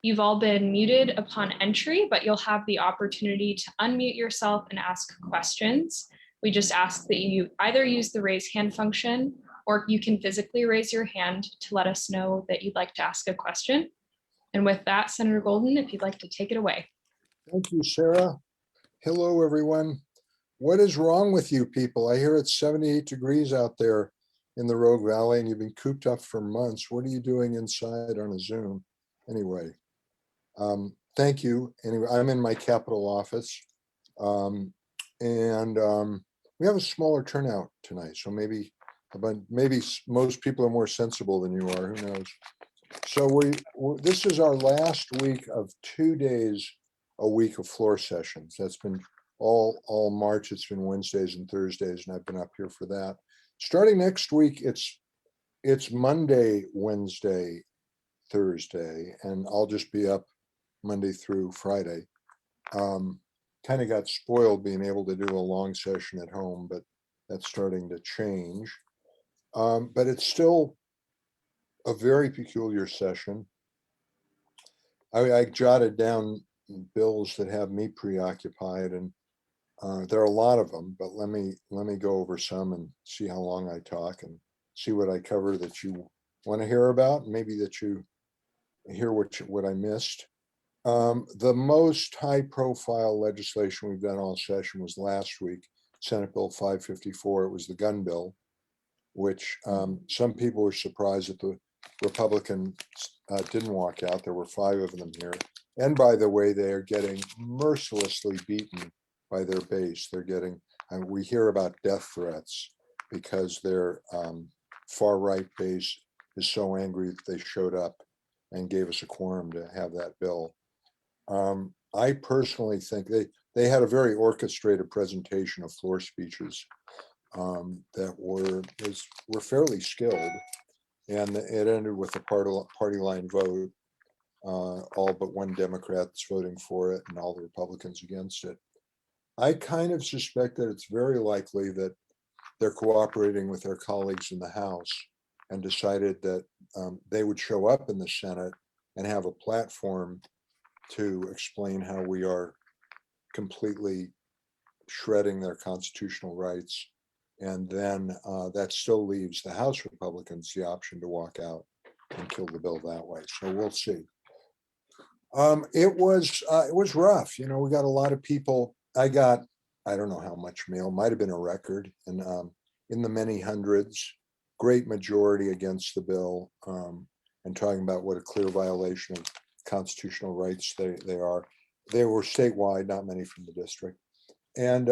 You've all been muted upon entry, but you'll have the opportunity to unmute yourself and ask questions. We just ask that you either use the raise hand function or you can physically raise your hand to let us know that you'd like to ask a question. And with that, Senator Golden, if you'd like to take it away. Thank you, Sarah. Hello, everyone. What is wrong with you people? I hear it's 78 degrees out there in the Rogue Valley and you've been cooped up for months. What are you doing inside on a Zoom? Anyway, thank you. Anyway, I'm in my Capitol office we have a smaller turnout tonight. So maybe most people are more sensible than you are, who knows? So this is our last week of 2 days a week of floor sessions. That's been all March. It's been Wednesdays and Thursdays, and I've been up here for that. Starting next week, it's Monday, Wednesday, Thursday, and I'll just be up Monday through Friday. Kind of got spoiled being able to do a long session at home, but that's starting to change. But it's still a very peculiar session. I jotted down bills that have me preoccupied, and there are a lot of them, but let me go over some and see how long I talk and see what I cover that you want to hear about, maybe that you hear what I missed. The most high profile legislation we've done all session was last week, Senate Bill 554. It was the gun bill, which some people were surprised that the Republicans didn't walk out. There were 5 of them here. And by the way, they are getting mercilessly beaten by their base. They're getting, and we hear about death threats because their far right base is so angry that they showed up and gave us a quorum to have that bill. I personally think they had a very orchestrated presentation of floor speeches that were fairly skilled, and it ended with a party line vote. All but one Democrat's voting for it and all the Republicans against it. I kind of suspect that it's very likely that they're cooperating with their colleagues in the House and decided that they would show up in the Senate and have a platform to explain how we are completely shredding their constitutional rights. And then that still leaves the House Republicans the option to walk out and kill the bill that way. So we'll see. It was rough. You know, we got a lot of people. I don't know how much mail, might have been a record, and in the many hundreds, great majority against the bill, and talking about what a clear violation of constitutional rights they are. They were statewide, not many from the district. And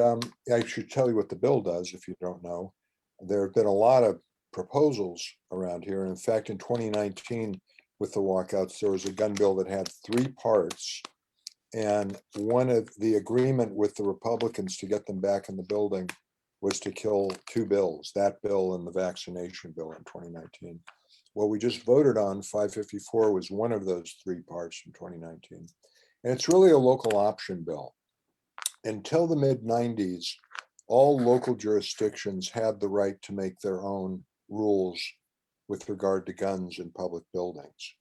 I should tell you what the bill does if you don't know. There have been a lot of proposals around here. And in fact, in 2019, with the walkouts, there was a gun bill that had 3 parts. And one of the agreement with the Republicans to get them back in the building was to kill 2 bills, that bill and the vaccination bill in 2019. What we just voted on, 554, was one of those 3 parts from 2019. And it's really a local option bill. Until the mid-90s, all local jurisdictions had the right to make their own rules with regard to guns in public buildings.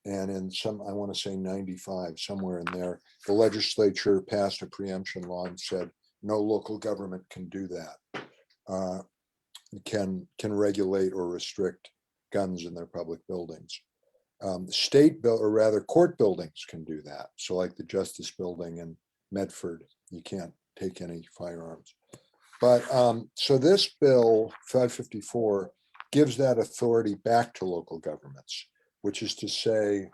And in I want to say 95, somewhere in there, the legislature passed a preemption law and said, no local government can do that, can regulate or restrict guns in their public buildings. State bill, or rather court buildings can do that. So like the Justice Building in Medford, you can't take any firearms. But so this bill 554 gives that authority back to local governments, which is to say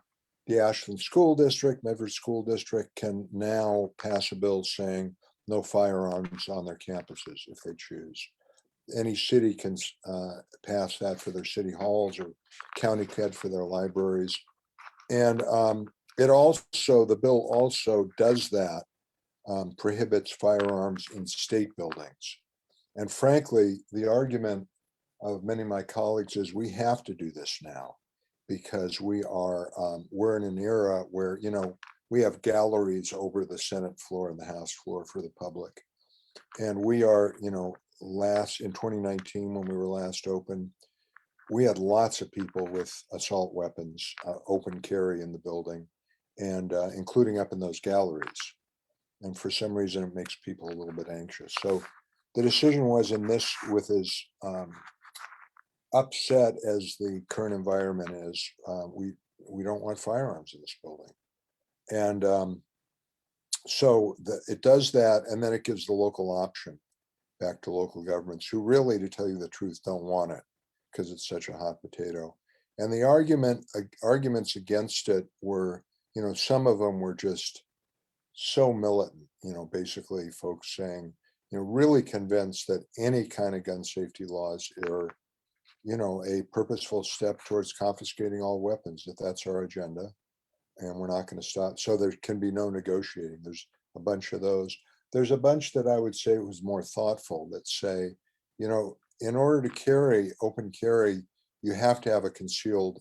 the Ashland School District, Medford School District can now pass a bill saying no firearms on their campuses if they choose. Any city can pass that for their city halls, or county could for their libraries. And the bill also does that, prohibits firearms in state buildings. And frankly, the argument of many of my colleagues is we have to do this now because we're in an era where, you know, we have galleries over the Senate floor and the House floor for the public. And we are, you know, in 2019, when we were last open, we had lots of people with assault weapons, open carry in the building. and including up in those galleries. And for some reason, it makes people a little bit anxious. So the decision was in this, with as upset as the current environment is, we don't want firearms in this building. And so it does that, and then it gives the local option back to local governments who really, to tell you the truth, don't want it because it's such a hot potato. And the arguments against it were, some of them were just so militant, basically folks saying, really convinced that any kind of gun safety laws are, a purposeful step towards confiscating all weapons, that that's our agenda. And we're not going to stop. So there can be no negotiating. There's a bunch of those. There's a bunch that I would say was more thoughtful that say, in order to carry open carry, you have to have a concealed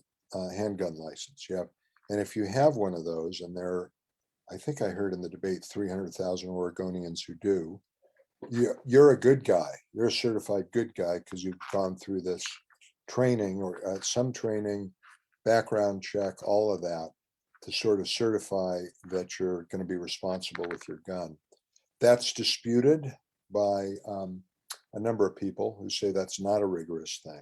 handgun license. And if you have one of those, and I think I heard in the debate 300,000 Oregonians who do, you're a good guy. You're a certified good guy because you've gone through this training or some training, background check, all of that to sort of certify that you're going to be responsible with your gun. That's disputed by a number of people who say that's not a rigorous thing.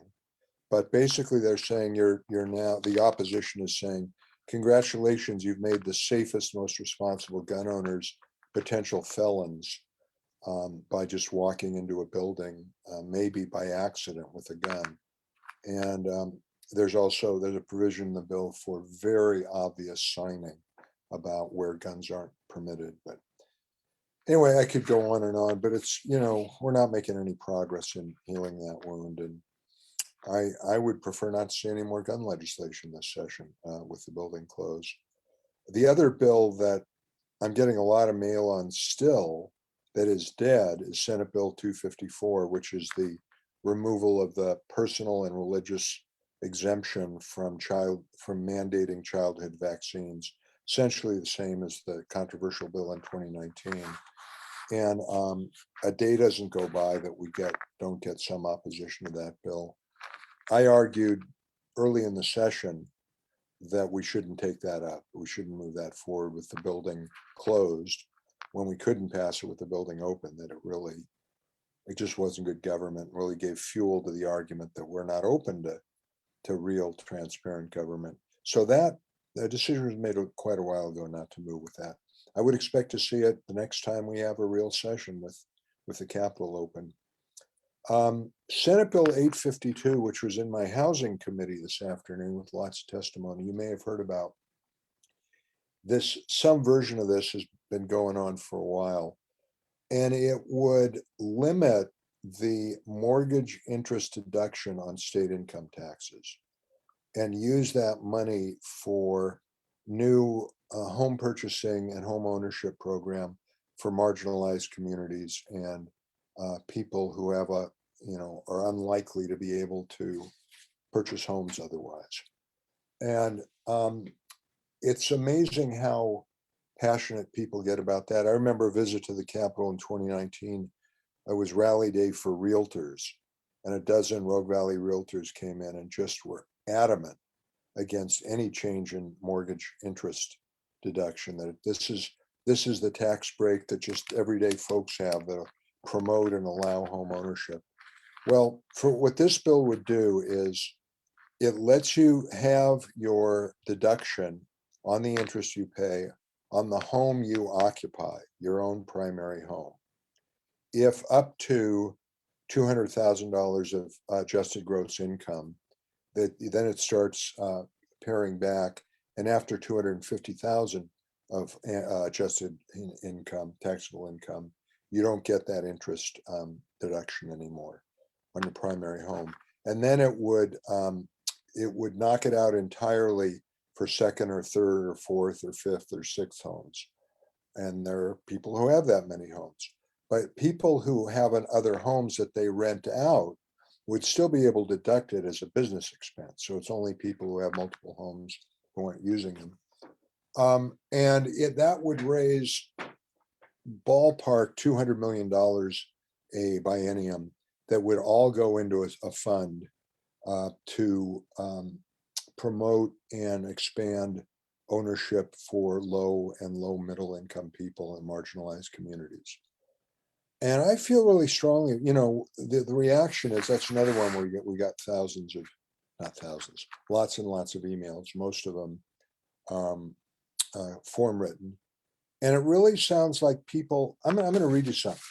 But basically they're saying you're now, the opposition is saying, congratulations, you've made the safest, most responsible gun owners potential felons by just walking into a building, maybe by accident with a gun. And there's a provision in the bill for very obvious signing about where guns aren't permitted. But anyway, I could go on and on, but it's, we're not making any progress in healing that wound. And I would prefer not to see any more gun legislation this session with the building closed. The other bill that I'm getting a lot of mail on still that is dead is Senate Bill 254, which is the removal of the personal and religious exemption from mandating childhood vaccines, essentially the same as the controversial bill in 2019. And a day doesn't go by that we don't get some opposition to that bill. I argued early in the session that we shouldn't take that up. We shouldn't move that forward with the building closed when we couldn't pass it with the building open, that it just wasn't good government, really gave fuel to the argument that we're not open to real transparent government. So that the decision was made quite a while ago not to move with that. I would expect to see it the next time we have a real session with the Capitol open. Senate Bill 852, which was in my housing committee this afternoon with lots of testimony, you may have heard about this. Some version of this has been going on for a while, and it would limit the mortgage interest deduction on state income taxes and use that money for new home purchasing and home ownership program for marginalized communities and people who have are unlikely to be able to purchase homes otherwise. And it's amazing how passionate people get about that. I remember a visit to the Capitol in 2019. It was rally day for realtors, and a dozen Rogue Valley realtors came in and just were adamant against any change in mortgage interest deduction, that this is the tax break that just everyday folks have that promote and allow home ownership. Well, for what this bill would do is it lets you have your deduction on the interest you pay on the home you occupy, your own primary home. If up to $200,000 of adjusted gross income, then it starts paring back, and after 250,000 of adjusted income, taxable income, you don't get that interest deduction anymore on your primary home. And then it would knock it out entirely for second or third or fourth or fifth or sixth homes. And there are people who have that many homes, but people who have other homes that they rent out would still be able to deduct it as a business expense. So it's only people who have multiple homes who aren't using them. And that would raise ballpark $200 million a biennium that would all go into a fund to promote and expand ownership for low and low middle income people in marginalized communities. And I feel really strongly, the reaction is that's another one where we got thousands of, not thousands, lots and lots of emails, most of them form written. And it really sounds like people, I'm going to read you something.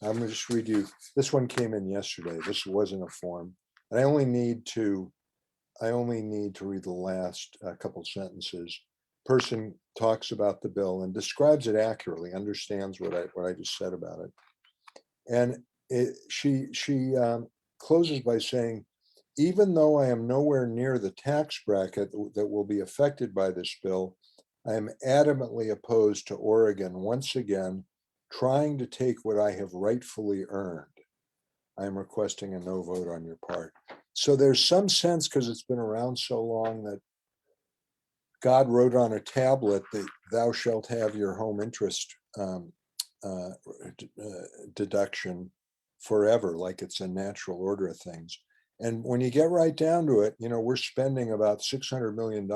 I'm going to just read you. This one came in yesterday. This wasn't a form. And I only need to read the last couple sentences. Person talks about the bill and describes it accurately, understands what I just said about it. And she closes by saying, even though I am nowhere near the tax bracket that will be affected by this bill, I am adamantly opposed to Oregon once again trying to take what I have rightfully earned. I am requesting a no vote on your part. So there's some sense, because it's been around so long, that God wrote on a tablet that thou shalt have your home interest deduction forever, like it's a natural order of things. And when you get right down to it, we're spending about $600 million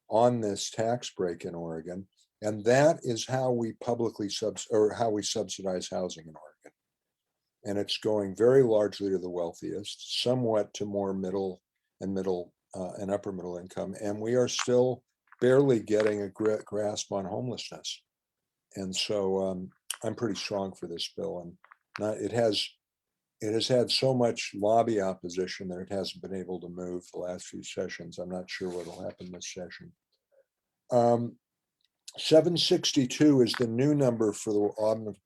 on this tax break in Oregon. And that is how we how we subsidize housing in Oregon. And it's going very largely to the wealthiest, somewhat to more middle and upper middle income. And we are still barely getting a grasp on homelessness. And so I'm pretty strong for this bill. And it has had so much lobby opposition that it hasn't been able to move the last few sessions. I'm not sure what will happen this session. 762 is the new number for the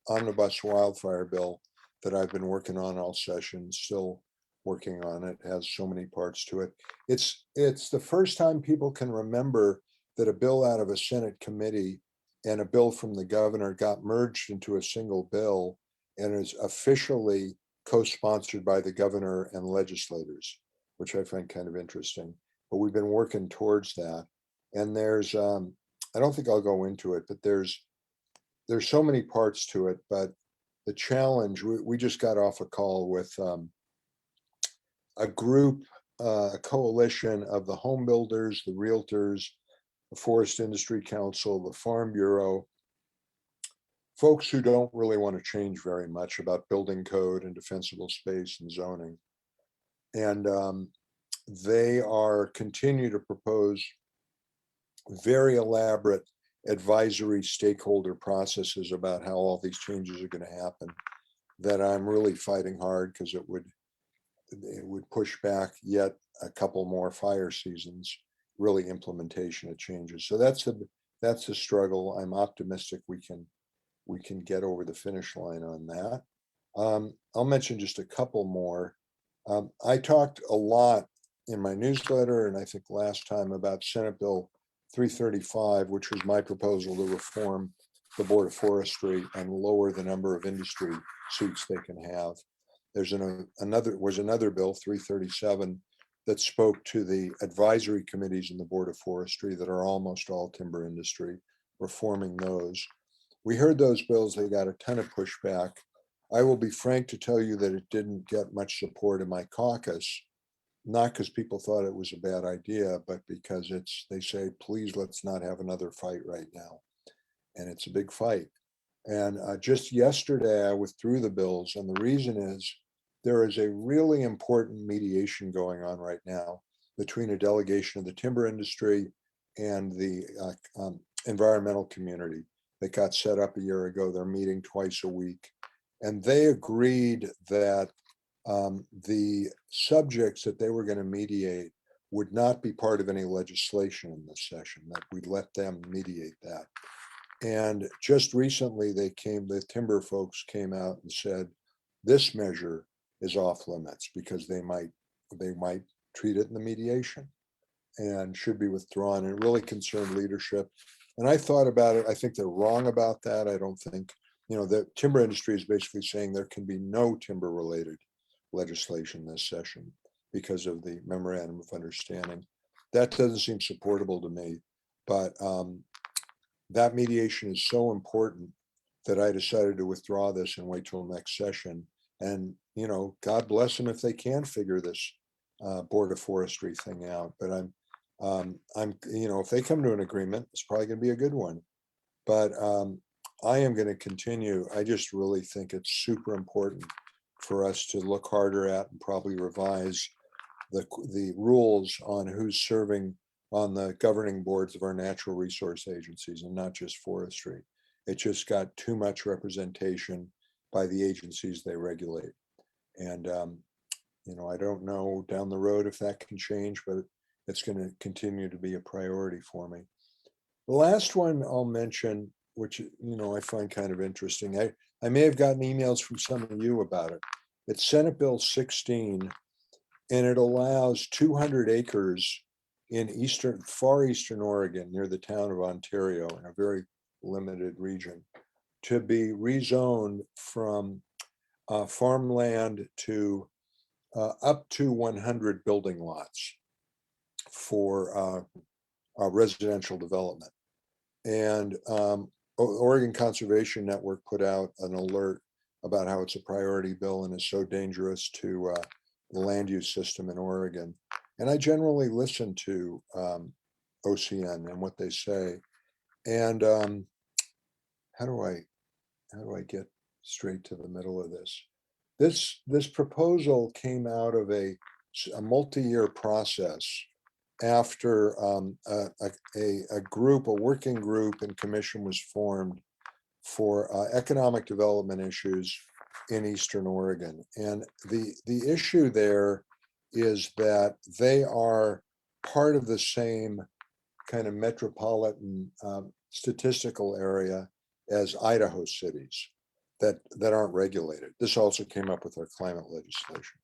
omnibus wildfire bill that I've been working on all session, still working on it. It has so many parts to it. It's the first time people can remember that a bill out of a Senate committee and a bill from the governor got merged into a single bill and is officially co-sponsored by the governor and legislators, which I find kind of interesting. But we've been working towards that. And there's, I don't think I'll go into it, but there's so many parts to it. But the challenge, we just got off a call with a group, a coalition of the home builders, the realtors, the Forest Industry Council, the Farm Bureau, folks who don't really want to change very much about building code and defensible space and zoning. And they are continue to propose very elaborate advisory stakeholder processes about how all these changes are going to happen, that I'm really fighting hard because it would push back yet a couple more fire seasons, really implementation of changes. So that's a struggle. I'm optimistic we can get over the finish line on that. I'll mention just a couple more. I talked a lot in my newsletter, and I think last time, about Senate Bill 335, which was my proposal to reform the Board of Forestry and lower the number of industry seats they can have. There's another bill, 337, that spoke to the advisory committees in the Board of Forestry that are almost all timber industry, reforming those. We heard those bills, they got a ton of pushback. I will be frank to tell you that it didn't get much support in my caucus, not because people thought it was a bad idea, but because they say, please, let's not have another fight right now. And it's a big fight. And just yesterday, I withdrew the bills. And the reason is there is a really important mediation going on right now between a delegation of the timber industry and the environmental community that got set up a year ago. They're meeting twice a week. And they agreed that the subjects that they were going to mediate would not be part of any legislation in this session, that we'd let them mediate that. And just recently the timber folks came out and said, this measure is off limits because they might treat it in the mediation and should be withdrawn. And it really concerned leadership. And I thought about it. I think they're wrong about that. I don't think, the timber industry is basically saying there can be no timber related legislation this session because of the memorandum of understanding. That doesn't seem supportable to me, but that mediation is so important that I decided to withdraw this and wait till next session. And, God bless them if they can figure this Board of Forestry thing out. But if they come to an agreement, it's probably going to be a good one. But I am going to continue. I just really think it's super important for us to look harder at and probably revise the rules on who's serving on the governing boards of our natural resource agencies and not just forestry. It just got too much representation by the agencies they regulate. And, I don't know down the road if that can change, but it's going to continue to be a priority for me. The last one I'll mention, which, I find kind of interesting. I may have gotten emails from some of you about it. It's Senate Bill 16, and it allows 200 acres in far eastern Oregon, near the town of Ontario, in a very limited region, to be rezoned from farmland to up to 100 building lots for residential development. And Oregon Conservation Network put out an alert about how it's a priority bill and is so dangerous to the land use system in Oregon. And I generally listen to OCN and what they say. And how do I get straight to the middle of this? This proposal came out of a multi-year process after a working group and commission was formed for economic development issues in Eastern Oregon. And the issue there is that they are part of the same kind of metropolitan statistical area as Idaho cities that aren't regulated. This also came up with our climate legislation.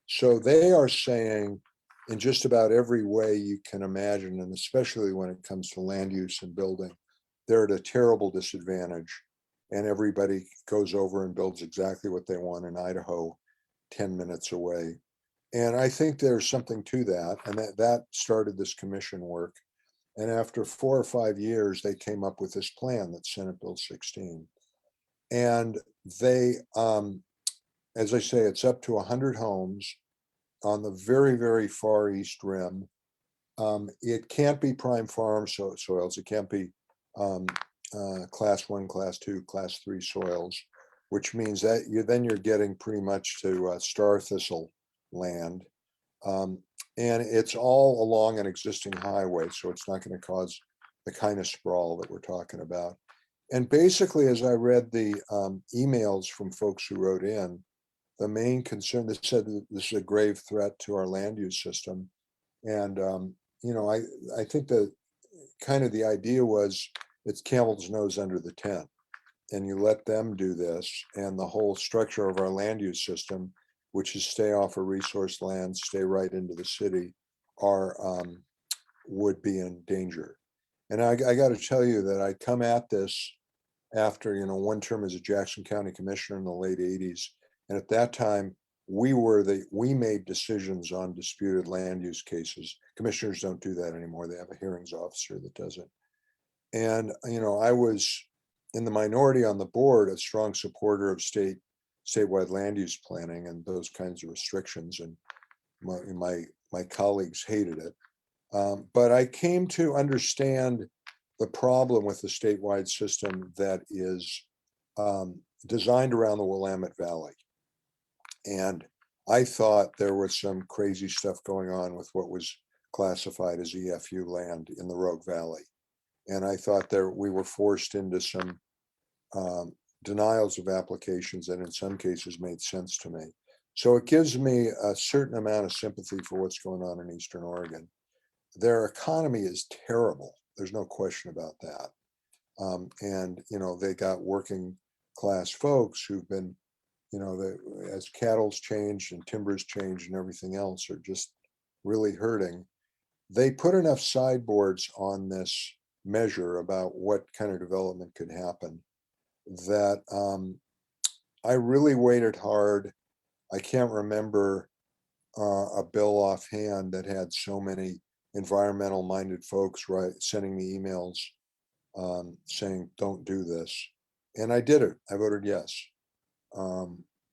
So they are saying in just about every way you can imagine, and especially when it comes to land use and building, they're at a terrible disadvantage. And everybody goes over and builds exactly what they want in Idaho, 10 minutes away. And I think there's something to that. And that started this commission work. And after 4 or 5 years, they came up with this plan that's Senate Bill 16. And they, as I say, it's up to 100 homes on the very, very far east rim. It can't be prime farm soils. It can't be class 1, class 2, class 3 soils, which means that you're getting pretty much to star thistle land. And it's all along an existing highway, so it's not going to cause the kind of sprawl that we're talking about. And basically, as I read the emails from folks who wrote in, the main concern, they said that this is a grave threat to our land use system. And, I think that kind of the idea was it's camel's nose under the tent, and you let them do this, and the whole structure of our land use system, which is stay off of resource land, stay right into the city, would be in danger. And I got to tell you that I come at this after, one term as a Jackson County commissioner in the late 80s. And at that time, we made decisions on disputed land use cases. Commissioners don't do that anymore. They have a hearings officer that does it. And, I was in the minority on the board, a strong supporter of statewide land use planning and those kinds of restrictions. And my colleagues hated it. But I came to understand the problem with the statewide system that is designed around the Willamette Valley. And I thought there was some crazy stuff going on with what was classified as EFU land in the Rogue Valley. And I thought we were forced into some denials of applications that in some cases made sense to me. So it gives me a certain amount of sympathy for what's going on in Eastern Oregon. Their economy is terrible. There's no question about that. And, they got working class folks who've been, as cattle's changed and timber's changed and everything else are just really hurting. They put enough sideboards on this measure about what kind of development could happen that I really waited hard. I can't remember a bill offhand that had so many environmental minded folks sending me emails saying don't do this, and I did it. I voted yes.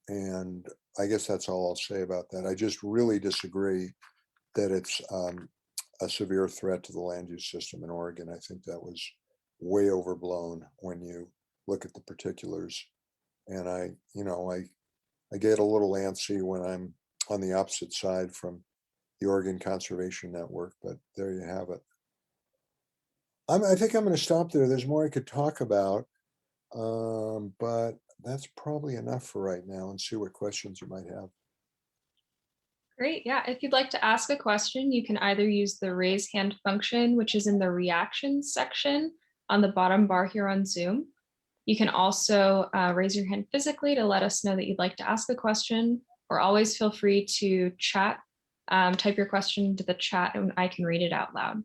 And I guess that's all I'll say about that. I just really disagree that it's a severe threat to the land use system in Oregon. I think that was way overblown when you look at the particulars. And I get a little antsy when I'm on the opposite side from the Oregon Conservation Network, but there you have it. I think I'm going to stop there. There's more I could talk about, but that's probably enough for right now, and see what questions you might have. Great. Yeah. If you'd like to ask a question, you can either use the raise hand function, which is in the reactions section on the bottom bar here on Zoom. You can also raise your hand physically to let us know that you'd like to ask a question, or always feel free to chat, type your question into the chat and I can read it out loud.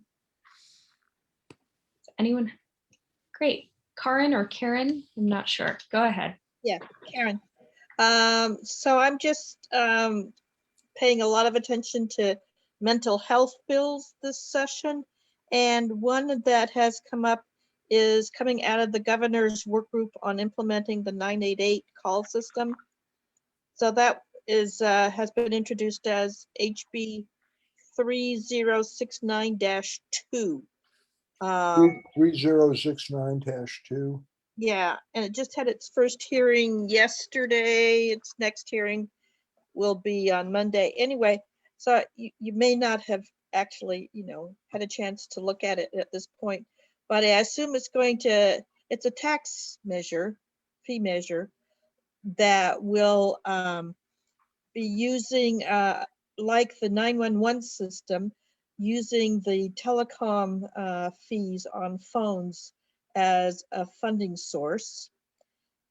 Anyone? Great. Karin or Karen? I'm not sure. Go ahead. Yeah, Karen. So I'm just paying a lot of attention to mental health bills this session. And one that has come up is coming out of the governor's work group on implementing the 988 call system. So that is has been introduced as HB 3069-2. 3069-2. Yeah, and it just had its first hearing yesterday. Its next hearing will be on Monday. Anyway, so you may not have actually, had a chance to look at it at this point, but I assume it's a tax measure, fee measure that will be using, like the 911 system, using the telecom fees on phones as a funding source.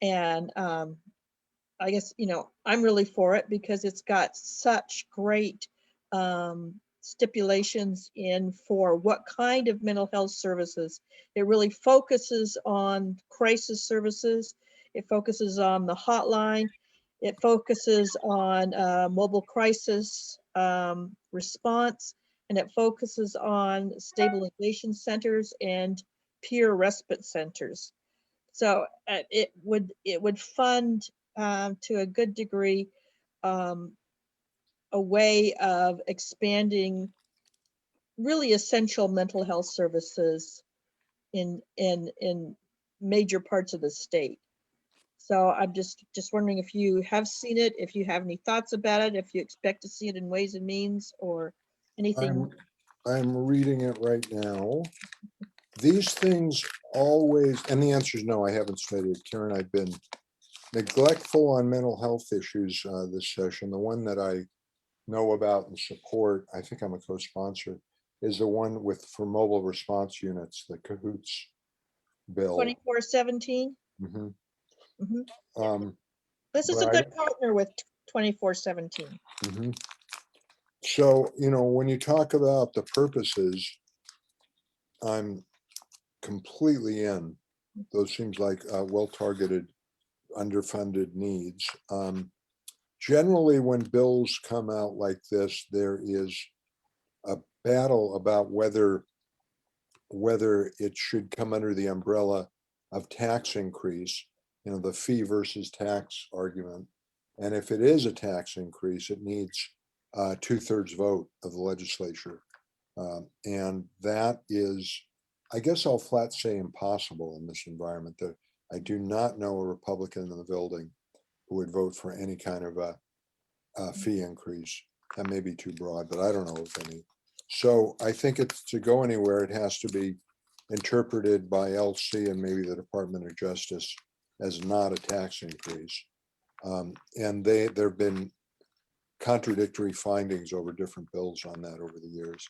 And I guess, I'm really for it because it's got such great stipulations in for what kind of mental health services. It really focuses on crisis services. It focuses on the hotline. It focuses on mobile crisis response, and it focuses on stabilization centers and peer respite centers. So it would fund to a good degree a way of expanding really essential mental health services in major parts of the state. So I'm just wondering if you have seen it, if you have any thoughts about it, if you expect to see it in Ways and Means or anything. I'm reading it right now. These things always, and the answer is no, I haven't studied. Karen, I've been neglectful on mental health issues this session. The one that I know about and support, I think I'm a co-sponsor, is the one for mobile response units, the CAHOOTS bill. 2417. Mhm. Mhm. This is a good partner with 2417. Mhm. So, when you talk about the purposes, I'm completely in. Those seems like well-targeted, underfunded needs. Generally, when bills come out like this, there is a battle about whether it should come under the umbrella of tax increase, the fee versus tax argument. And if it is a tax increase, it needs a 2/3 vote of the legislature. And that is, I guess I'll flat say, impossible in this environment. That I do not know a Republican in the building who would vote for any kind of a fee increase. That may be too broad, but I don't know of any. So I think it's to go anywhere, it has to be interpreted by LC and maybe the Department of Justice as not a tax increase. And there have been contradictory findings over different bills on that over the years.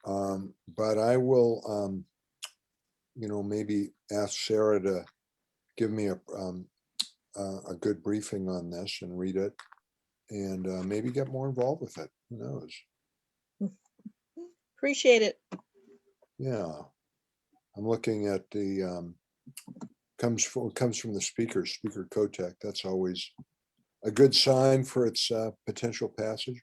But I will, maybe ask Sarah to give me a good briefing on this and read it, and maybe get more involved with it. Who knows? Appreciate it. Yeah, I'm looking at the comes from the Speaker Kotek. That's always a good sign for its potential passage.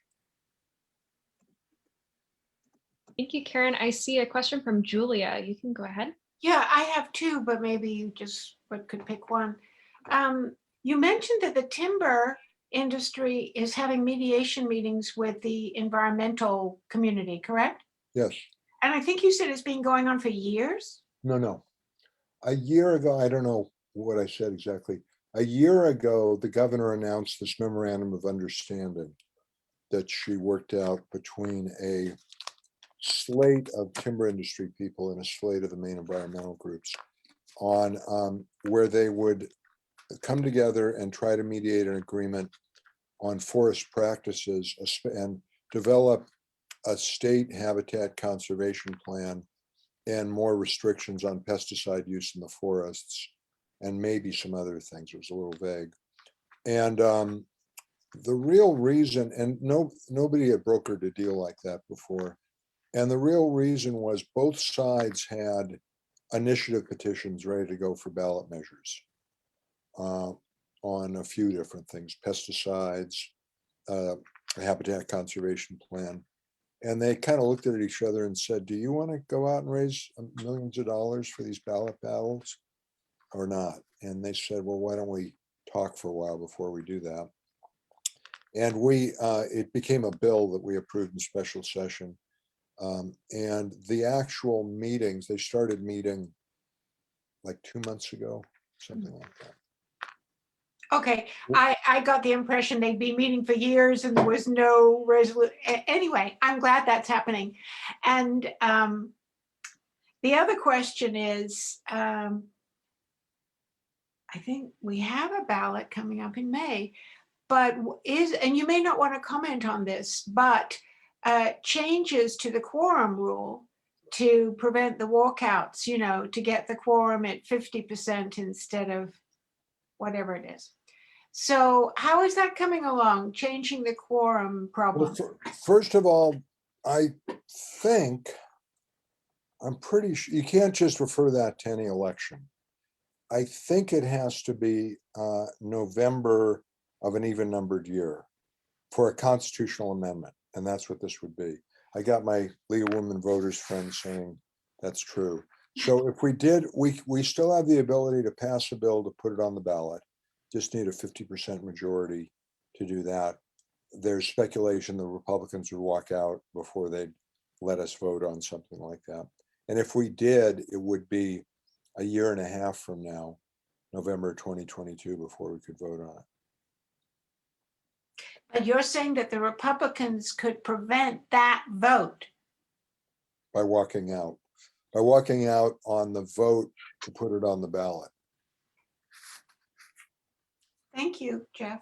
Thank you, Karen. I see a question from Julia. You can go ahead. Yeah, I have two, but maybe you just could pick one. You mentioned that the timber industry is having mediation meetings with the environmental community, correct? Yes. And I think you said it's been going on for years? No. A year ago, I don't know what I said exactly. A year ago, the governor announced this memorandum of understanding that she worked out between a slate of timber industry people and a slate of the main environmental groups on where they would come together and try to mediate an agreement on forest practices and develop a state habitat conservation plan and more restrictions on pesticide use in the forests and maybe some other things. It was a little vague. And the real reason, and nobody had brokered a deal like that before. And the real reason was both sides had initiative petitions ready to go for ballot measures on a few different things, pesticides, a habitat conservation plan. And they kind of looked at each other and said, do you want to go out and raise millions of dollars for these ballot battles or not? And they said, well, why don't we talk for a while before we do that? And it became a bill that we approved in special session. And the actual meetings, they started meeting like 2 months ago, something like that. Okay, I got the impression they'd be meeting for years and there was no resolution. Anyway, I'm glad that's happening. And the other question is, I think we have a ballot coming up in May, but and you may not want to comment on this, but changes to the quorum rule to prevent the walkouts, to get the quorum at 50% instead of whatever it is. So how is that coming along, changing the quorum problem? Well, first of all, I think, I'm pretty sure, you can't just refer that to any election. I think it has to be November of an even numbered year for a constitutional amendment. And that's what this would be. I got my League of Women Voters friends saying that's true. So if we did, we still have the ability to pass a bill to put it on the ballot. Just need a 50% majority to do that. There's speculation the Republicans would walk out before they'd let us vote on something like that. And if we did, it would be a year and a half from now, November 2022, before we could vote on it. But you're saying that the Republicans could prevent that vote? By walking out on the vote to put it on the ballot. Thank you, Jeff.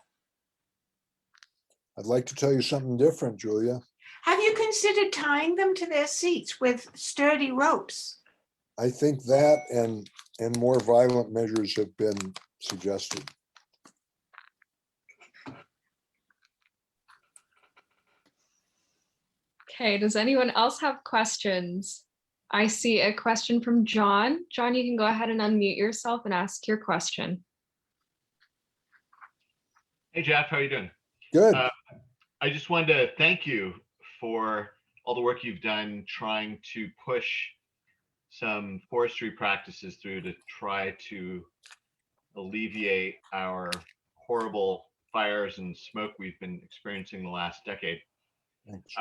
I'd like to tell you something different, Julia. Have you considered tying them to their seats with sturdy ropes? I think that and more violent measures have been suggested. Okay, does anyone else have questions? I see a question from John. John, you can go ahead and unmute yourself and ask your question. Hey, Jeff, how are you doing? Good. I just wanted to thank you for all the work you've done trying to push some forestry practices through to try to alleviate our horrible fires and smoke we've been experiencing the last decade. Thanks.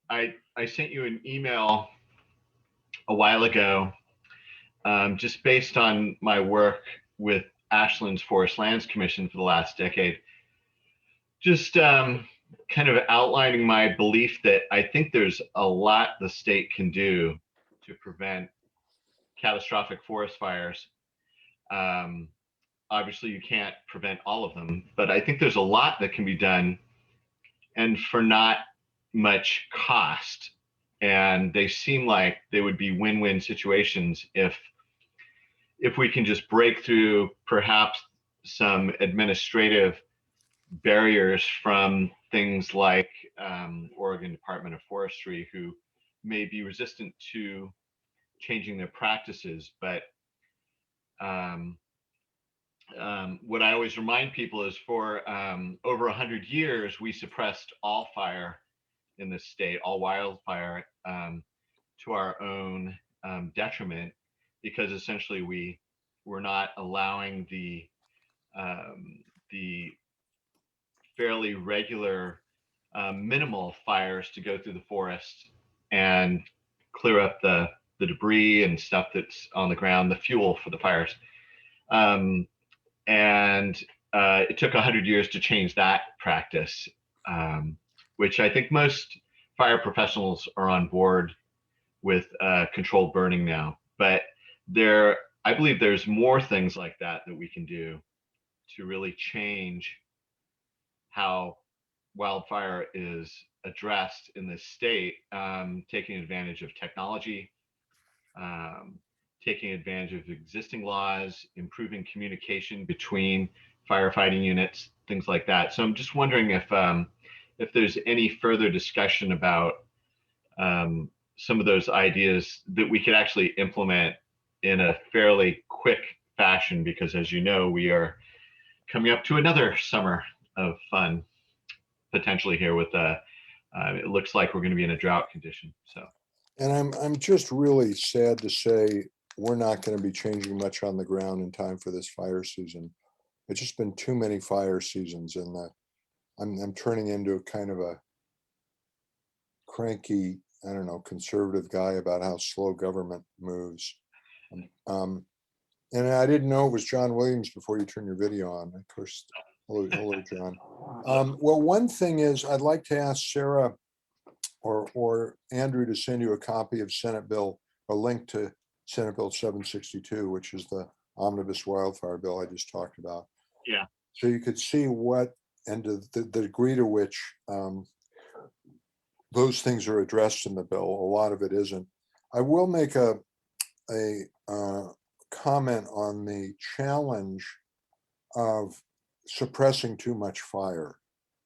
I sent you an email a while ago, just based on my work with Ashland's Forest Lands Commission for the last decade, just kind of outlining my belief that I think there's a lot the state can do to prevent catastrophic forest fires. Obviously, you can't prevent all of them, but I think there's a lot that can be done, and for not much cost. And they seem like they would be win-win situations if we can just break through perhaps some administrative barriers from things like Oregon Department of Forestry, who may be resistant to changing their practices. But what I always remind people is for over 100 years, we suppressed all fire in the state, all wildfire, to our own detriment, because essentially we were not allowing the fairly regular minimal fires to go through the forest and clear up the debris and stuff that's on the ground, the fuel for the fires. And it took 100 years to change that practice, which I think most fire professionals are on board with controlled burning now. But I believe there's more things like that we can do to really change how wildfire is addressed in this state, taking advantage of technology, taking advantage of existing laws, improving communication between firefighting units, things like that. So I'm just wondering if there's any further discussion about some of those ideas that we could actually implement in a fairly quick fashion, because as you know, we are coming up to another summer of fun potentially here with it looks like we're going to be in a drought condition. So, And I'm just really sad to say we're not going to be changing much on the ground in time for this fire season. It's just been too many fire seasons, and I'm turning into a kind of a cranky, I don't know, conservative guy about how slow government moves. And I didn't know it was John Williams before you turn your video on. Of course, hello, John. Well, one thing is I'd like to ask Sarah or Andrew to send you a copy of Senate Bill, a link to Senate Bill 762, which is the omnibus wildfire bill I just talked about. Yeah. So you could see what and the degree to which those things are addressed in the bill. A lot of it isn't. I will make a comment on the challenge of suppressing too much fire,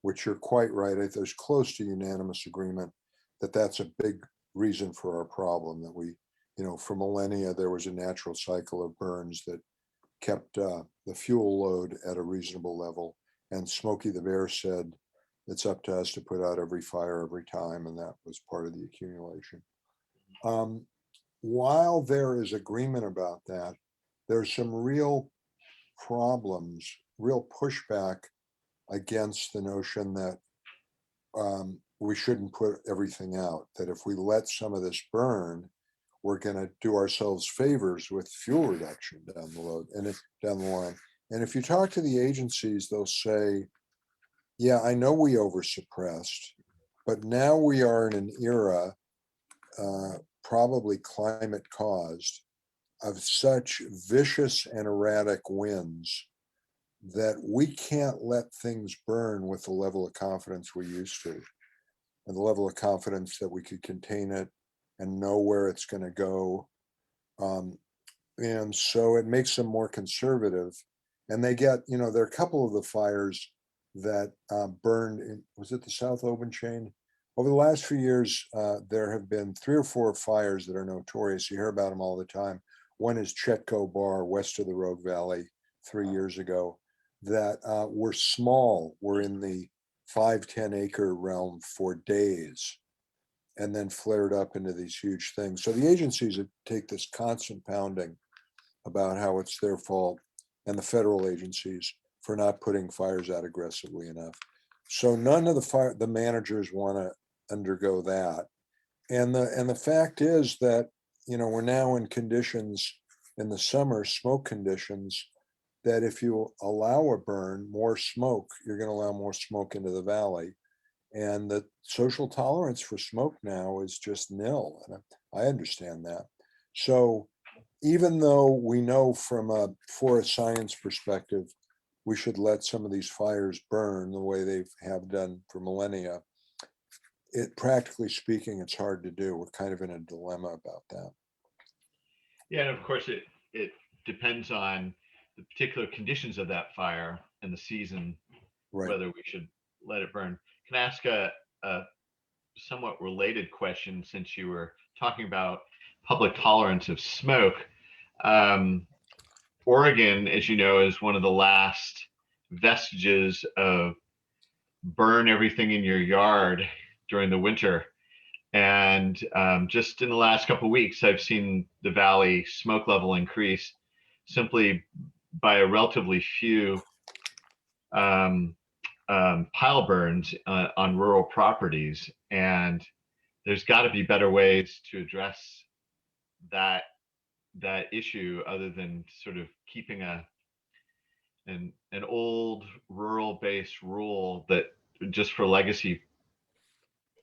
which you're quite right. There's close to unanimous agreement that that's a big reason for our problem, that we, for millennia, there was a natural cycle of burns that kept the fuel load at a reasonable level. And Smokey the Bear said, it's up to us to put out every fire every time. And that was part of the accumulation. While there is agreement about that, there's some real problems, real pushback against the notion that we shouldn't put everything out, that if we let some of this burn, we're going to do ourselves favors with fuel reduction down the line. And if you talk to the agencies, they'll say, yeah, I know we oversuppressed, but now we are in an era, probably climate caused, of such vicious and erratic winds that we can't let things burn with the level of confidence we used to, and the level of confidence that we could contain it and know where it's going to go. And so it makes them more conservative. And they get, there are a couple of the fires that burned in, was it the South Oban chain? Over the last few years, there have been 3 or 4 fires that are notorious. You hear about them all the time. One is Chetco Bar west of the Rogue Valley 3 years ago, that were small, were in the 5-10 acre realm for days, and then flared up into these huge things. So the agencies take this constant pounding about how it's their fault, and the federal agencies for not putting fires out aggressively enough. So none of the managers want to undergo that. And the fact is that, we're now in conditions in the summer, smoke conditions, that if you allow a burn, more smoke, you're going to allow more smoke into the valley. And the social tolerance for smoke now is just nil. And I understand that. So even though we know from a forest science perspective, we should let some of these fires burn the way they have done for millennia, practically speaking, it's hard to do. We're kind of in a dilemma about that. Yeah, and of course it depends on the particular conditions of that fire and the season, Right. whether we should let it burn. Can I ask a somewhat related question, since you were talking about public tolerance of smoke? Oregon, as you know, is one of the last vestiges of burn everything in your yard during the winter. And just in the last couple of weeks, I've seen the valley smoke level increase simply by a relatively few pile burns on rural properties. And there's got to be better ways to address that issue other than sort of keeping an old rural based rule that just for legacy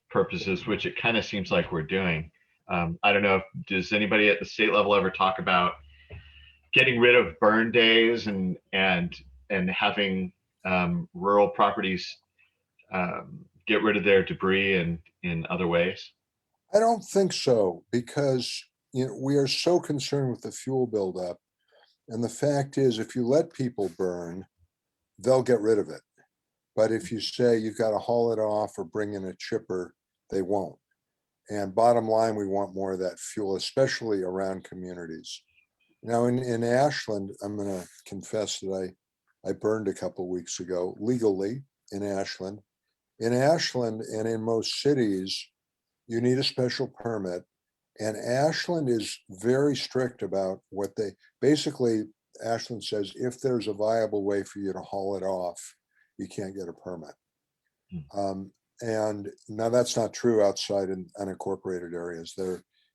purposes, which it kind of seems like we're doing. I don't know, does anybody at the state level ever talk about getting rid of burn days and having rural properties get rid of their debris in other ways? I don't think so, because we are so concerned with the fuel buildup. And the fact is, if you let people burn, they'll get rid of it. But if you say you've got to haul it off or bring in a chipper, they won't. And bottom line, we want more of that fuel, especially around communities. Now in Ashland, I'm going to confess that I burned a couple weeks ago legally in Ashland. In Ashland and in most cities, you need a special permit. And Ashland is very strict about what they basically, Ashland says, if there's a viable way for you to haul it off, you can't get a permit. And now that's not true outside in unincorporated areas.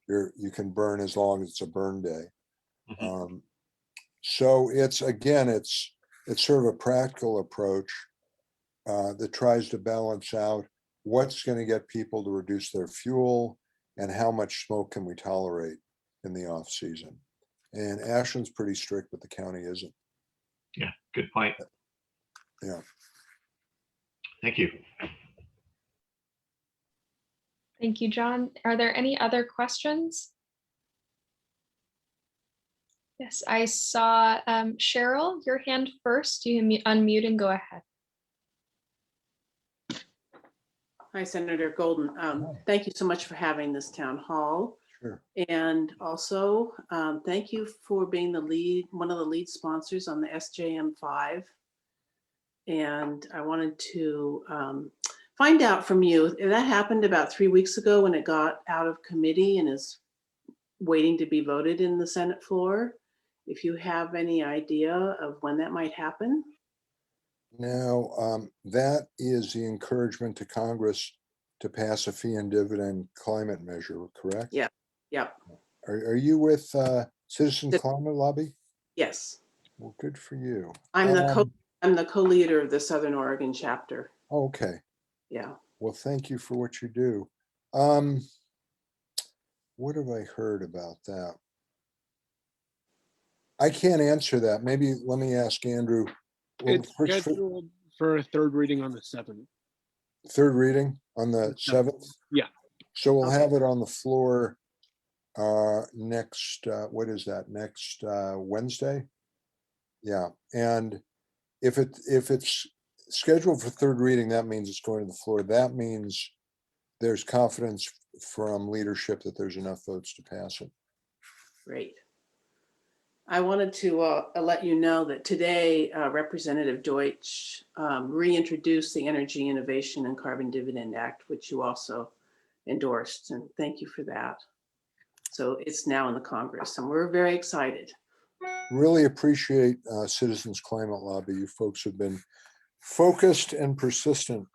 You can burn as long as it's a burn day. So it's, again, it's sort of a practical approach that tries to balance out what's going to get people to reduce their fuel and how much smoke can we tolerate in the off season. And Ashland's pretty strict, but the county isn't. Yeah, good point. Yeah. Thank you. Thank you, John. Are there any other questions? Yes, I saw Cheryl, your hand first. You can unmute and go ahead. Hi, Senator Golden. Thank you so much for having this town hall. Sure. And also, thank you for being one of the lead sponsors on the SJM5. And I wanted to find out from you, that happened about 3 weeks ago when it got out of committee and is waiting to be voted in the Senate floor. If you have any idea of when that might happen. Now, that is the encouragement to Congress to pass a fee and dividend climate measure, correct? Yeah. Yep. Are you with Citizen Climate Lobby? Yes. Well, good for you. I'm the co-leader of the Southern Oregon chapter. Okay. Yeah. Well, thank you for what you do. What have I heard about that? I can't answer that. Maybe let me ask Andrew. Well, It's scheduled for a third reading on the 7th. Third reading on the 7th? Yeah. So we'll Okay. have it on the floor next, what is that, next Wednesday? Yeah, and if it's scheduled for third reading, that means it's going to the floor. That means there's confidence from leadership that there's enough votes to pass it. Great. I wanted to let you know that today Representative Deutsch reintroduced the Energy Innovation and Carbon Dividend Act, which you also endorsed, and thank you for that. So it's now in the Congress, and we're very excited. Really appreciate Citizens Climate Lobby. You folks have been focused and persistent.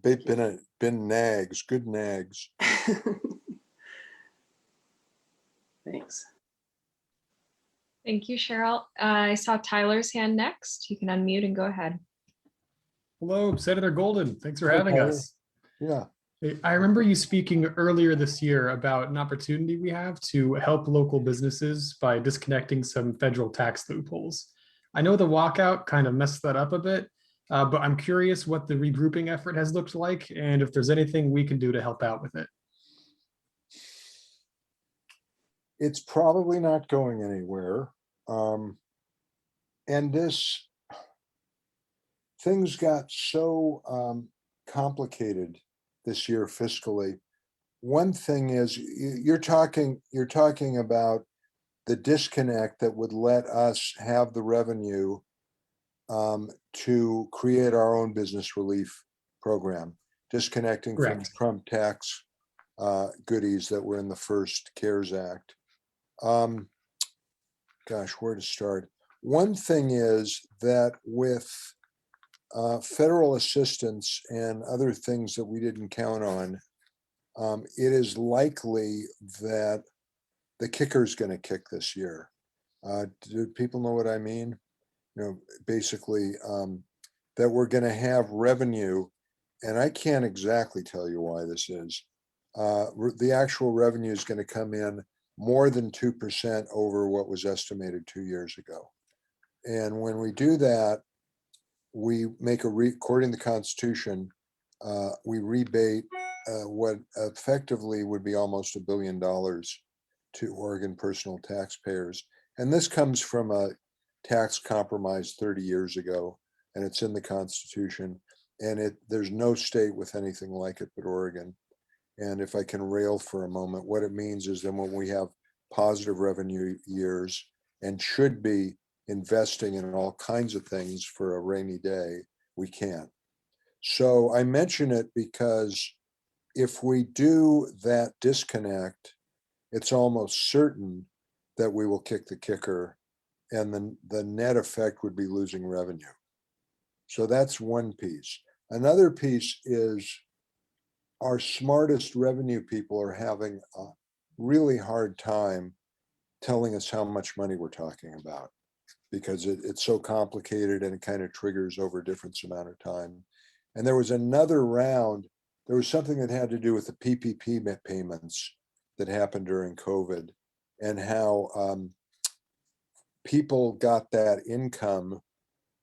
They've been nags, good nags. Thanks. Thank you, Cheryl. I saw Tyler's hand next. You can unmute and go ahead. Hello, Senator Golden. Thanks for having Tyler. us. Yeah. I remember you speaking earlier this year about an opportunity we have to help local businesses by disconnecting some federal tax loopholes. I know the walkout kind of messed that up a bit, but I'm curious what the regrouping effort has looked like and if there's anything we can do to help out with it. It's probably not going anywhere. And things got so complicated this year fiscally. One thing is you're talking about the disconnect that would let us have the revenue to create our own business relief program, disconnecting from Correct. Trump tax goodies that were in the first CARES Act. Gosh, where to start? One thing is that with federal assistance and other things that we didn't count on, it is likely that the kicker is going to kick this year. Do people know what I mean? You know, basically, that we're going to have revenue, and I can't exactly tell you why this is. The actual revenue is going to come in more than 2% over what was estimated 2 years ago. And when we do that, we make according to the Constitution, we rebate what effectively would be almost $1 billion to Oregon personal taxpayers. And this comes from a tax compromise 30 years ago, and it's in the Constitution. And there's no state with anything like it but Oregon. And if I can rail for a moment, what it means is then when we have positive revenue years and should be investing in all kinds of things for a rainy day, we can't. So I mention it because if we do that disconnect, it's almost certain that we will kick the kicker, and the net effect would be losing revenue. So that's one piece. Another piece is our smartest revenue people are having a really hard time telling us how much money we're talking about, because it's so complicated and it kind of triggers over a different amount of time. And there was another round, there was something that had to do with the PPP payments that happened during COVID, and how people got that income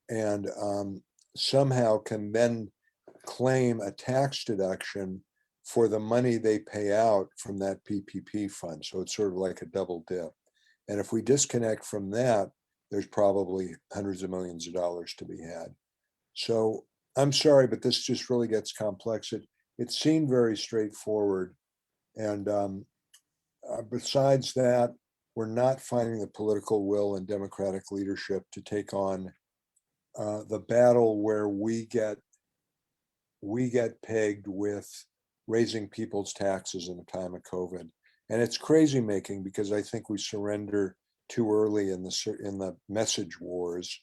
and somehow can then claim a tax deduction for the money they pay out from that PPP fund. So it's sort of like a double dip. And if we disconnect from that, there's probably hundreds of millions of dollars to be had. So I'm sorry, but this just really gets complex. It seemed very straightforward. And besides that, we're not finding the political will and democratic leadership to take on the battle where we get pegged with raising people's taxes in the time of COVID. And it's crazy making, because I think we surrender too early in the message wars.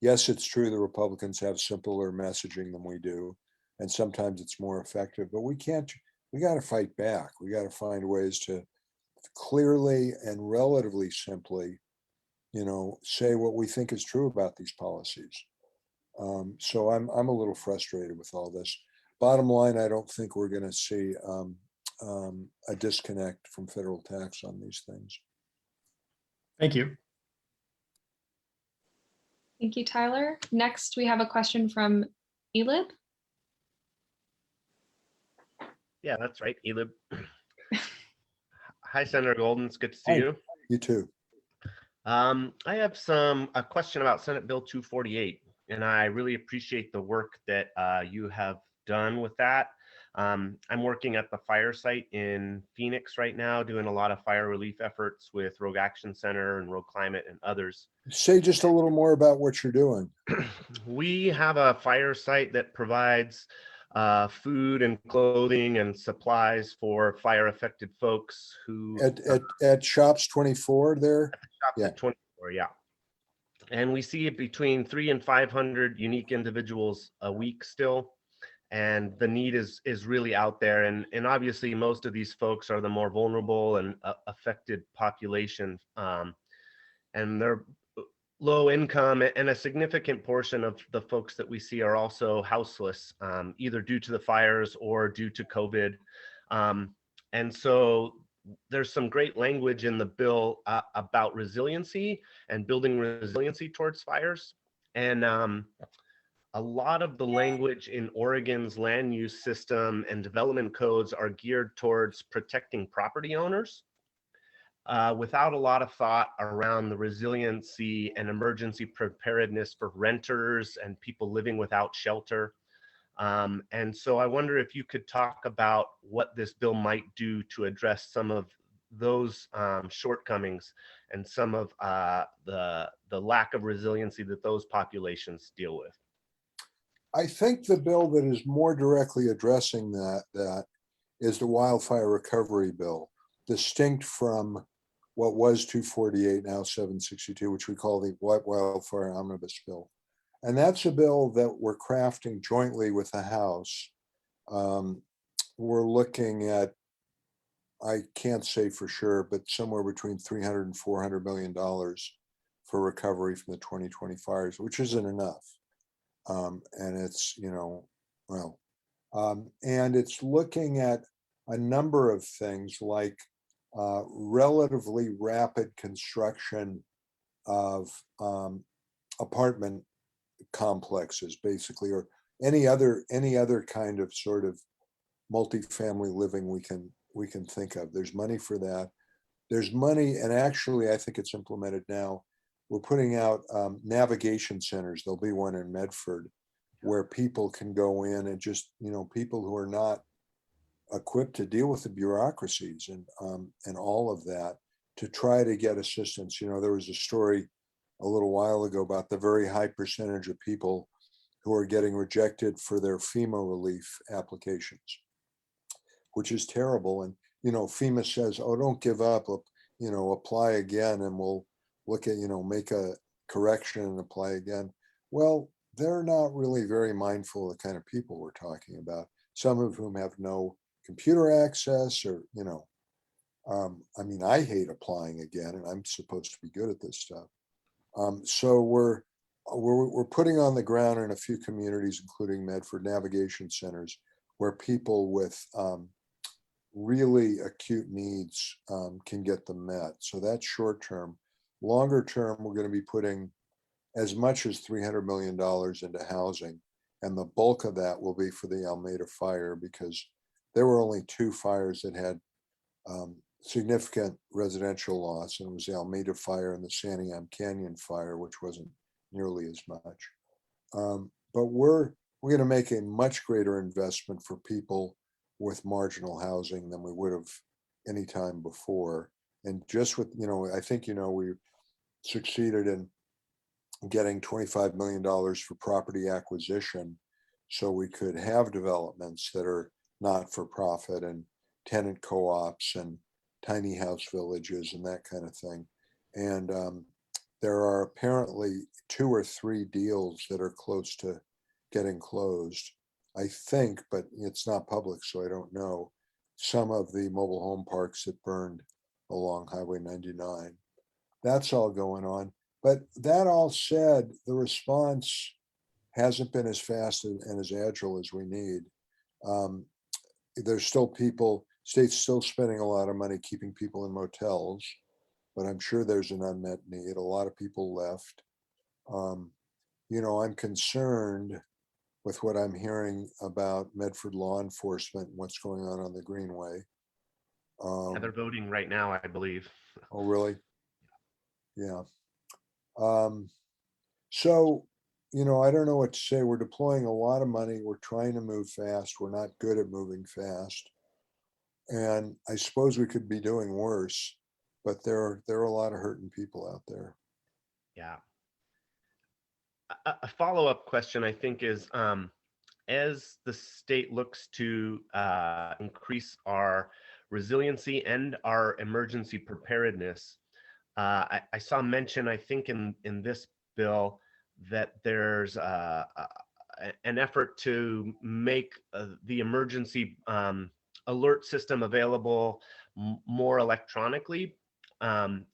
Yes, it's true the Republicans have simpler messaging than we do, and sometimes it's more effective, but we got to fight back. We got to find ways to clearly and relatively simply, say what we think is true about these policies. So I'm a little frustrated with all this. Bottom line, I don't think we're going to see a disconnect from federal tax on these things. Thank you. Thank you, Tyler. Next, we have a question from Elib. Yeah, that's right, Elib. Hi, Senator Golden. It's good to see you. You too. I have a question about Senate Bill 248, and I really appreciate the work that you have done with that. I'm working at the fire site in Phoenix right now, doing a lot of fire relief efforts with Rogue Action Center and Rogue Climate and others. Say just a little more about what you're doing. We have a fire site that provides food and clothing and supplies for fire affected folks who at Shops 24 there. Shops at 24, yeah. And we see between 300 and 500 unique individuals a week still. And the need is really out there. And obviously most of these folks are the more vulnerable and affected population. And they're low income, and a significant portion of the folks that we see are also houseless, either due to the fires or due to COVID. And so there's some great language in the bill about resiliency and building resiliency towards fires. And a lot of the language in Oregon's land use system and development codes are geared towards protecting property owners without a lot of thought around the resiliency and emergency preparedness for renters and people living without shelter. And so I wonder if you could talk about what this bill might do to address some of those shortcomings and some of the lack of resiliency that those populations deal with. I think the bill that is more directly addressing that is the wildfire recovery bill, distinct from what was 248, now 762, which we call the wildfire omnibus bill. And that's a bill that we're crafting jointly with the House. We're looking at, I can't say for sure, but somewhere between 300 and 400 million dollars for recovery from the 2020 fires, which isn't enough. And it's, and it's looking at a number of things like relatively rapid construction of apartment complexes, basically, or any other kind of sort of multifamily living we can think of. There's money for that. There's money, and actually, I think it's implemented now. We're putting out navigation centers. There'll be one in Medford where people can go in and just, people who are not equipped to deal with the bureaucracies and all of that, to try to get assistance. There was a story a little while ago about the very high percentage of people who are getting rejected for their FEMA relief applications, which is terrible. And, FEMA says, oh, don't give up, apply again and we'll look at, make a correction and apply again. Well, they're not really very mindful of the kind of people we're talking about, some of whom have no computer access or, I hate applying again, and I'm supposed to be good at this stuff. So we're putting on the ground in a few communities, including Medford, navigation centers where people with really acute needs can get them met. So that's short term. Longer term, we're going to be putting as much as $300 million into housing. And the bulk of that will be for the Almeda fire, because there were only 2 fires that had significant residential loss, and it was the Almeda fire and the Santiam Canyon fire, which wasn't nearly as much. But we're going to make a much greater investment for people with marginal housing than we would have any time before. And just with, I think, we succeeded in getting $25 million for property acquisition so we could have developments that are not for profit and tenant co-ops and tiny house villages and that kind of thing. And there are apparently 2 or 3 deals that are close to getting closed, I think, but it's not public, so I don't know. Some of the mobile home parks that burned along Highway 99. That's all going on. But that all said, the response hasn't been as fast and as agile as we need. There's still state's still spending a lot of money keeping people in motels, but I'm sure there's an unmet need. A lot of people left. I'm concerned with what I'm hearing about Medford law enforcement and what's going on the Greenway. They're voting right now, I believe. Oh, really? Yeah. So, I don't know what to say. We're deploying a lot of money. We're trying to move fast. We're not good at moving fast. And I suppose we could be doing worse, but there are a lot of hurting people out there. Yeah. A follow-up question, I think, is as the state looks to increase our resiliency and our emergency preparedness, I saw mention, I think, in this bill that there's an effort to make the emergency alert system available more electronically. And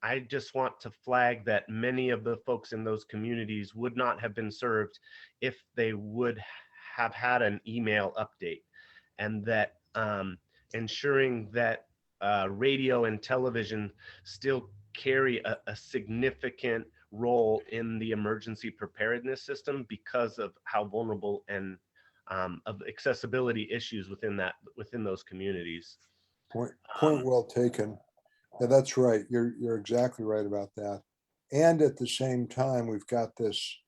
I just want to flag that many of the folks in those communities would not have been served if they would have had an email update, and that ensuring that radio and television still carry a significant role in the emergency preparedness system because of how vulnerable and of accessibility issues within those communities. Point well taken. Yeah, that's right. You're exactly right about that. And at the same time, we've got this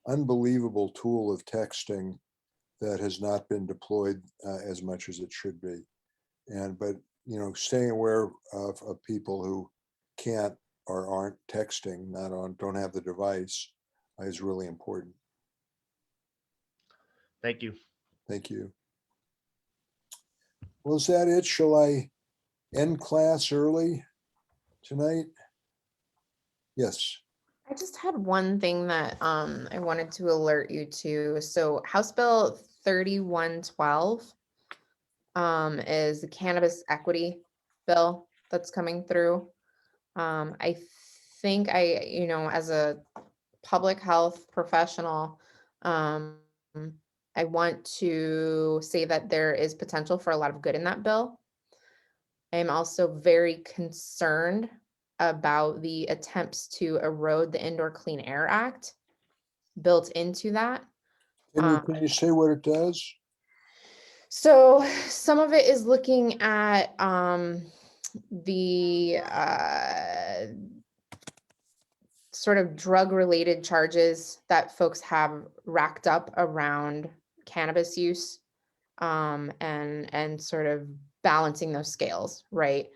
unbelievable tool of texting that has not been deployed as much as it should be. But staying aware of people who can't or aren't texting, don't have the device, is really important. Thank you. Thank you. Well, is that it? Shall I end class early tonight? Yes. I just had one thing that I wanted to alert you to. So House Bill 3112 is the cannabis equity bill that's coming through. I think as a public health professional, I want to say that there is potential for a lot of good in that bill. I'm also very concerned about the attempts to erode the Indoor Clean Air Act built into that. Can you say what it does? So some of it is looking at the sort of drug-related charges that folks have racked up around cannabis use, and sort of balancing those scales, right?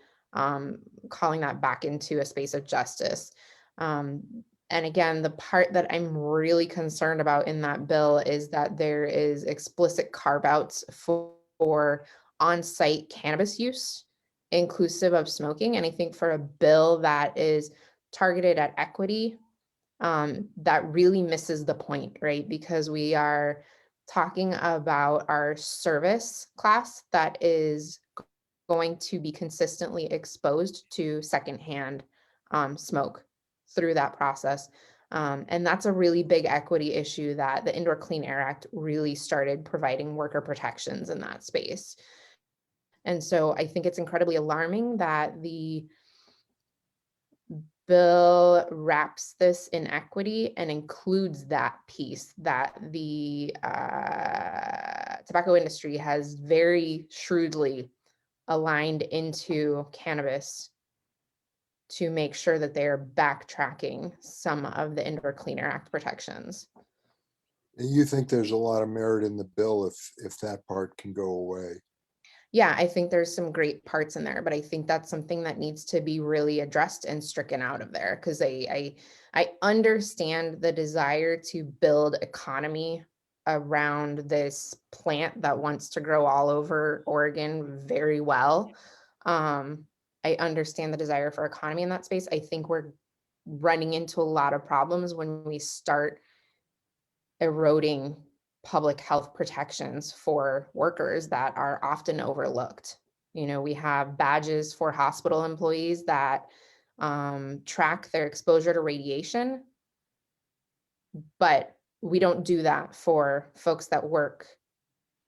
Calling that back into a space of justice. And again, the part that I'm really concerned about in that bill is that there is explicit carve-outs for on-site cannabis use, inclusive of smoking. And I think for a bill that is targeted at equity, that really misses the point, right? Because we are talking about our service class that is going to be consistently exposed to secondhand smoke through that process. And that's a really big equity issue that the Indoor Clean Air Act really started providing worker protections in that space. And so I think it's incredibly alarming that the bill wraps this in equity and includes that piece that the tobacco industry has very shrewdly aligned into cannabis to make sure that they are backtracking some of the Indoor Clean Air Act protections. And you think there's a lot of merit in the bill if that part can go away? Yeah, I think there's some great parts in there, but I think that's something that needs to be really addressed and stricken out of there, because I understand the desire to build economy around this plant that wants to grow all over Oregon very well. I understand the desire for economy in that space. I think we're running into a lot of problems when we start eroding public health protections for workers that are often overlooked. We have badges for hospital employees that track their exposure to radiation, but we don't do that for folks that work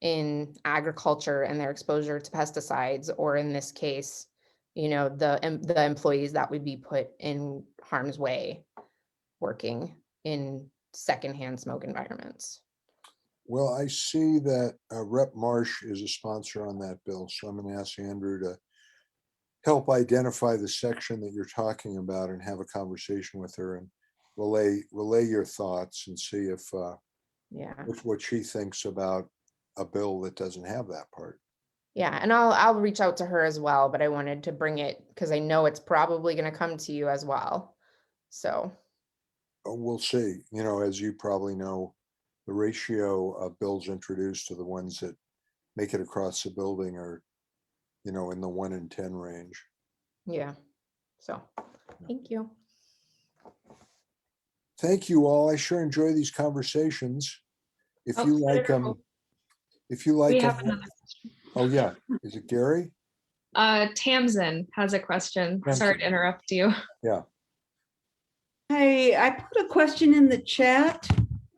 in agriculture and their exposure to pesticides, or in this case, the employees that would be put in harm's way working in secondhand smoke environments. Well, I see that Rep. Marsh is a sponsor on that bill, so I'm going to ask Andrew to help identify the section that you're talking about and have a conversation with her and relay your thoughts and see if what she thinks about a bill that doesn't have that part. Yeah, and I'll reach out to her as well, but I wanted to bring it because I know it's probably going to come to you as well. So we'll see. As you probably know, the ratio of bills introduced to the ones that make it across the building are, in the 1 in 10 range. Yeah. So thank you. Thank you all. I sure enjoy these conversations. If you like them, We have another question. Oh yeah, is it Gary? Tamsin has a question. Sorry to interrupt you. Yeah. Hey, I put a question in the chat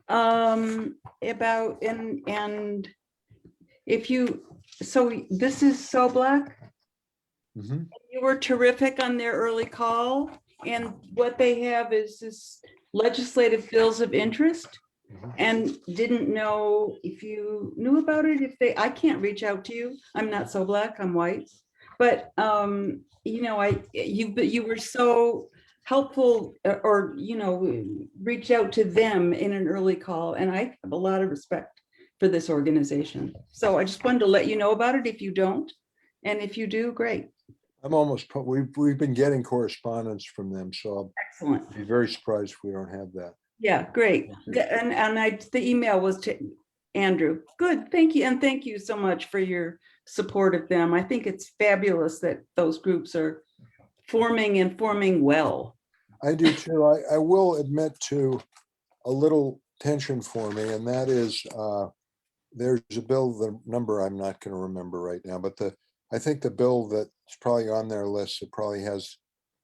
about and if you, so this is So Black. Mm-hmm. You were terrific on their early call, and what they have is this legislative bills of interest, and didn't know if you knew about it. I can't reach out to you. I'm not So Black, I'm white, but you were so helpful, or reach out to them in an early call, and I have a lot of respect for this organization. So I just wanted to let you know about it if you don't, and if you do, great. We've been getting correspondence from them, so Excellent. I'll be very surprised if we don't have that. Yeah, great. And the email was to Andrew. Good, thank you, and thank you so much for your support of them. I think it's fabulous that those groups are forming well. I do too. I will admit to a little tension for me, and that is there's a bill, the number I'm not going to remember right now, but I think the bill that's probably on their list that probably has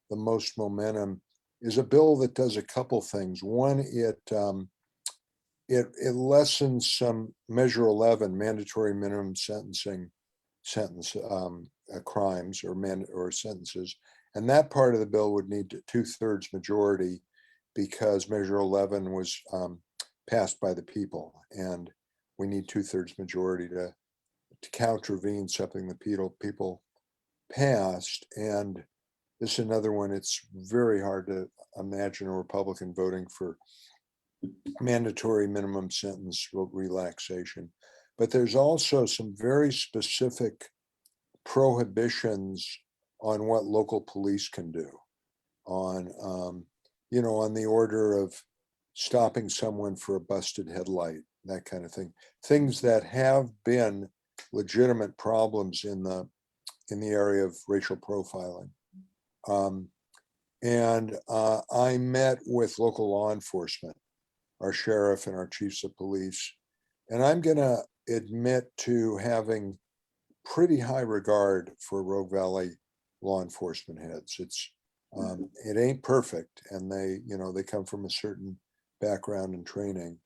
the most momentum is a bill that does a couple things. One, it lessens some Measure 11 mandatory minimum sentence crimes or sentences, and that part of the bill would need a 2/3 majority because Measure 11 was passed by the people, and we need 2/3 majority to contravene something the people passed. And this is another one. It's very hard to imagine a Republican voting for mandatory minimum sentence relaxation. But there's also some very specific prohibitions on what local police can do on, on the order of stopping someone for a busted headlight, that kind of thing. Things that have been legitimate problems in the area of racial profiling. I met with local law enforcement, our sheriff and our chiefs of police, and I'm gonna admit to having pretty high regard for Rogue Valley law enforcement heads. It ain't perfect, and they come from a certain background and training,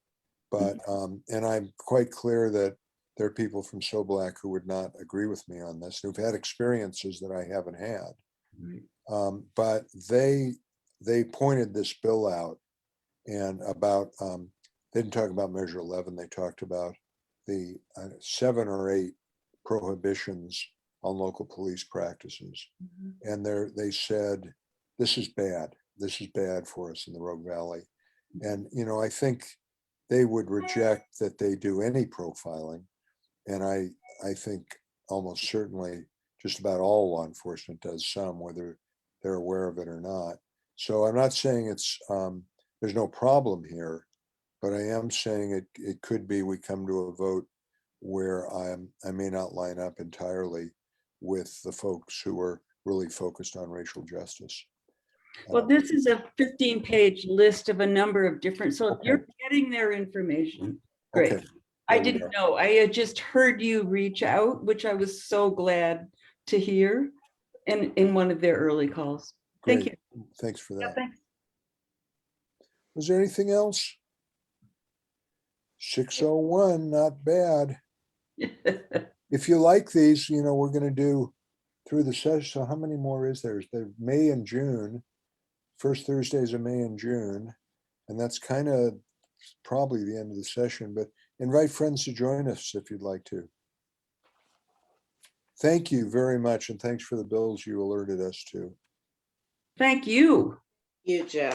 but and I'm quite clear that there are people from Soblack who would not agree with me on this, who've had experiences that I haven't had. But they pointed this bill out, and about they didn't talk about Measure 11. They talked about the 7 or 8 prohibitions on local police practices, and they said this is bad. This is bad for us in the Rogue Valley, and I think they would reject that they do any profiling, and I think almost certainly just about all law enforcement does some, whether they're aware of it or not. So I'm not saying it's there's no problem here, but I am saying it could be we come to a vote where I may not line up entirely with the folks who are really focused on racial justice. Well, this is a 15-page list of a number of different, so Okay. you're getting their information. Great. Okay. I There we didn't go. know. I had just heard you reach out, which I was so glad to hear in one of their early calls. Thank Great. you. Thanks for Yeah, that. thanks. Was there anything else? 6:01, not bad. If you like these, we're going to do through the session. So how many more is there? There's May and June, first Thursdays of May and June. And that's kind of probably the end of the session, but invite friends to join us if you'd like to. Thank you very much. And thanks for the bills you alerted us to. Thank you. You, Jeff.